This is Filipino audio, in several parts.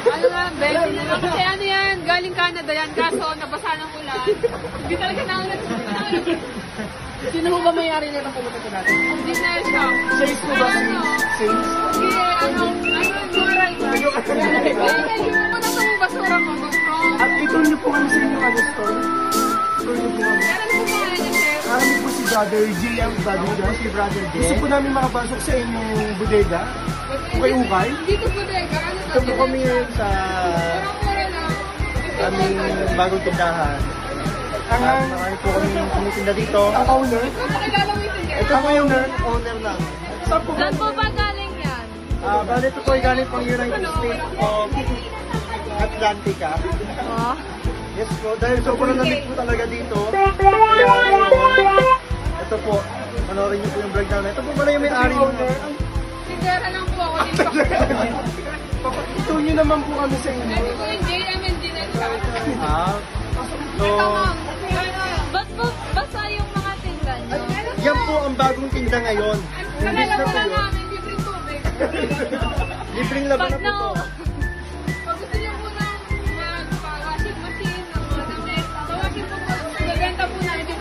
Ano nga, Ben? Kasi ano yan, galing Canada yan, kaso nabasa ng ulan. Hindi talaga naunat. Sino mo ba may-ari nito pumunta ko natin? Hindi na siya. Safe po ba? Safe? Hindi, moral ba? Hindi mo na itong basura mo. At ito niyo po kami sa inyo store. Store niyo po kami. Kailan mo po kaya niya, sir? Kami po si Brother J. Ang Brother J. Si Brother J. Gusto po namin makapasok sa inyong bodega. Ukay-ukay. Dito po teka, ano Ito po kami sa aming bagong tindahan. Marami po kami tumitinda dito. Ang owner? Ito po yung owner lang. Saan po ba galing yan? Bale ito po ay galing pang United States of Atlantica. Oh. Yes po, dahil sobrang lamig po talaga dito. Kaya ito po, panoorin niyo po yung vlog namin. Ito po pala yung may-ari mo. Sigara lang po ako dito. Ito nyo naman po kami sa inyo. Ito po yung JMND na siya. So, Ba't po basa yung mga tinda niyo? yan po ang bagong tinda ngayon. Nalala ko lang namin, libreng tubig. Libreng laban na po to. Pag gusto niyo po ng washing machine, ng mga damit, tawagin po po. Naganda po na, hindi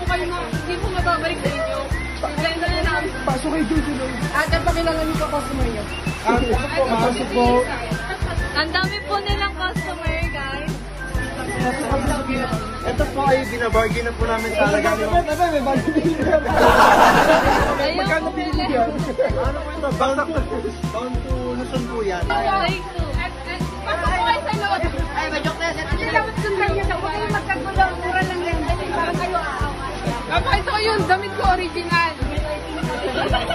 po mababalik sa inyo. Naganda na namin. Pasok kayo dito. At ang pakilala niyo pa customer niyo. Pasok po. Ang dami po nilang customer, guys. Ito po ay binabargain na po namin sa halagang nyo. May bargain. Magkano pinili yan? Ano po ito? Bound to Luzon po yan. Pasok po kayo sa loob. Ay, majok na. Hindi dapat sundan nyo na. Huwag kayong magkagulo. Mura lang yan. Parang kayo Ito ko yung damit ko original.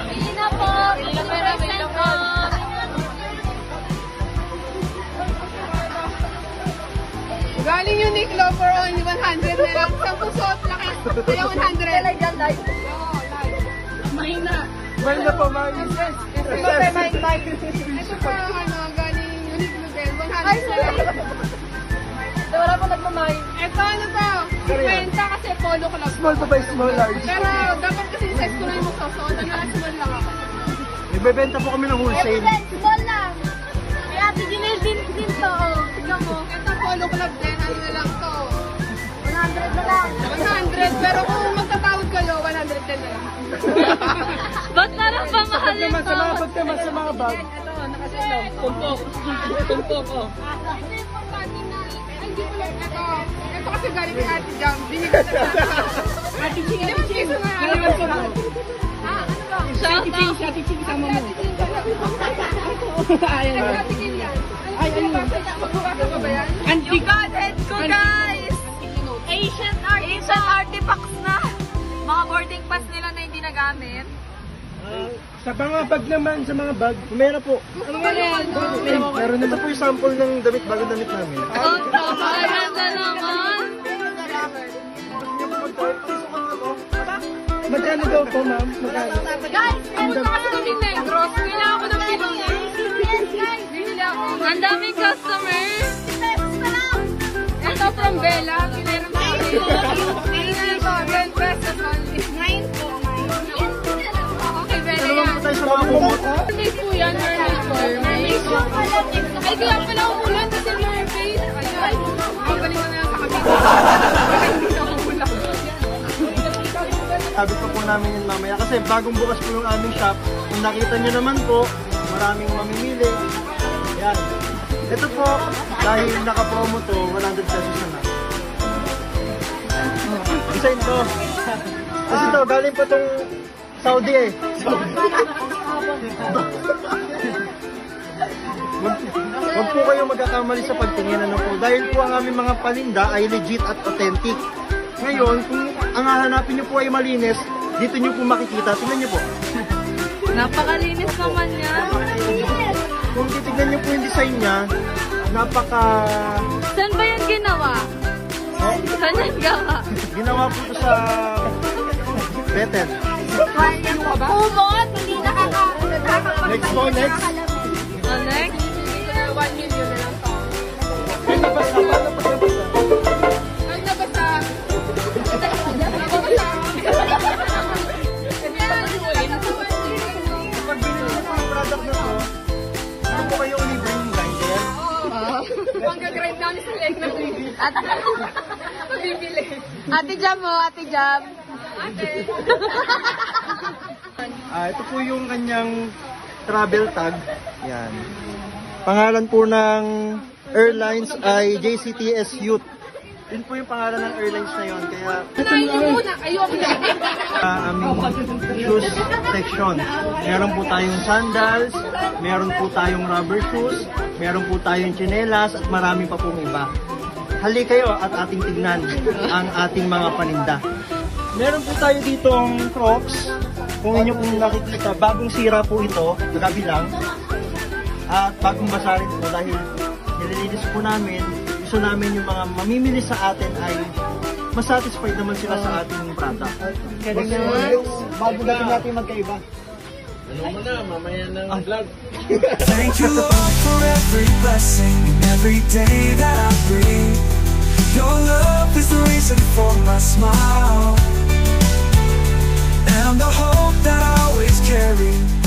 Hindi na po. May lang po. Galing yung Uniqlo for only 100 na lang. 10 suot lang. Kaya 100. Talagang live. Mahina. Mahina po, ma'am. Ito pa galing Uniqlo din. 100. Wala pa nagmamay. Ito ano to? 50 kasi polo ko lang. Small pa ba? Small, large? Pero dapat kasi size ko na yung magsusuot. Ano lang small lang ako. Nagbebenta po kami ng wholesale. Small lang. Kaya Ginel din to. Tignan mo. Ito polo club din. Ano na lang to? 100 na lang. 100. Pero kung magtatawad kayo, 110 na lang. Ba't parang pamahal Ba't naman sa mga bag? Ito, nakasilong. Tumpok. Tumpok, oh. Ito kasi galing kay Ate Jam. Binigay sa Ate Ching. Ate Ching. Ano ba? Ate Ching, sama mo. Ay, ano? Antique. Godhead ko, guys! Ancient artifacts na. Mga boarding pass nila na hindi nagamit. Sa mga bag naman, sa mga bag, meron po. Ano ba yan? Meron naman po yung sample ng damit, bagong damit namin. Ayan na naman. Magkano daw po, ma'am? Magkano? Guys, Punta kasi kami negros. Kailangan ko ng pinong. Bibili ako. Ang daming customer. Ito from Bella. Meron pa kami. Ito, 10 pesos only. 9 po. Okay, Bella Ano yan. po tayo sa mga kumot? Mermaid po yan, mermaid po. Mermaid po. Ay, kaya pala umulan kasi mermaid. Ay, ang galing mo na lang sa kabit. Hindi na umulan. Sabi po namin yun mamaya kasi bagong bukas po yung aming shop. Kung nakita nyo naman po, maraming mamimili. Yan. Ito po, dahil naka-promo to, 100 pesos na lang. Design to. Kasi to, galing pa tong Saudi eh. Huwag po kayong magkakamali sa pagtingin ano po. Dahil po ang aming mga paninda ay legit at authentic. Ngayon, kung ang hahanapin nyo po ay malinis, dito nyo po makikita. Tingnan nyo po. Napakalinis naman yan. Kung titignan nyo po yung design niya, napaka... Saan ba yan ginawa? Saan yan gawa? Ginawa po ito sa Betel. Kumot, hindi nakaka... Next po, next. Next? 1 million na lang to. Ay, nabasa. Paano po nabasa? Ay, nabasa. Nabasa. At, Mabibili. Ate Jam mo, Ate Jam. Ate. Ito po yung kanyang travel tag. Yan. Pangalan po ng airlines ay JCTS Youth. Yun po yung pangalan ng airlines na yun. Kaya Unahin niyo muna. Ayoko na. aming shoes section. Meron po tayong sandals, meron po tayong rubber shoes, meron po tayong tsinelas at marami pa pong iba. Hali kayo at ating tignan ang ating mga paninda. Meron po tayo ditong Crocs. Kung inyo pong nakikita, bagong sira po ito, gabi lang. At bagong basa rin po dahil nililinis po namin. Gusto namin yung mga mamimili sa atin ay masatisfied naman sila sa ating product. Bago natin natin magkaiba. Thank you, Lord, for every blessing and every day that I breathe. Your love is the reason for my smile and the hope that I always carry.